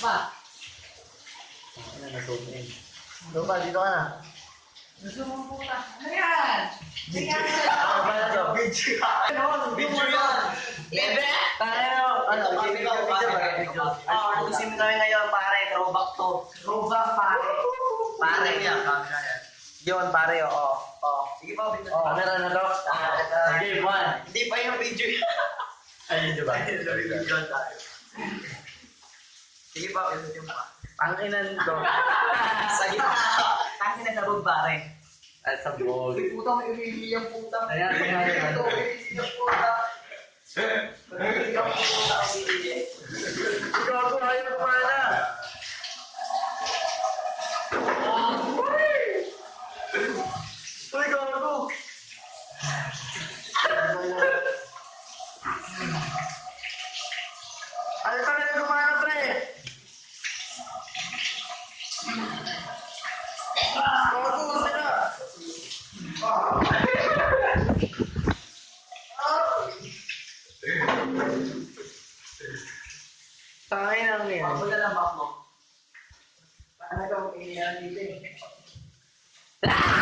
Pa. Ano, na-zoom in. Dito ka na. Gusto mo puta. Ano yan? Sige. Ano ba na to? Video Ano? Video yan! Libre? Tayo, video ba? Nag-sim kami ngayon, pare. Throwback to. Throwback pare. Pare. yan, camera yan. Yun, pare, oo. Sige pa, video. Camera na to. Game 1. Hindi pa yung video yan. Ayun, di ba? Video tayo. Sige pa, video pa. Ang inan to. Sa gitna. Ang inan sabog, pare. At sabog. Puta, may umili yung puta. Ayan. Ito, umili yung puta. Umili yung puta, umili. Gago, ayaw kumana. Uy, gago. Ayaw ka na kumana, pre. Gago, sila. Tangin ang yan. Pagod na lang back mo. Paano ka mag-iiyan dito eh?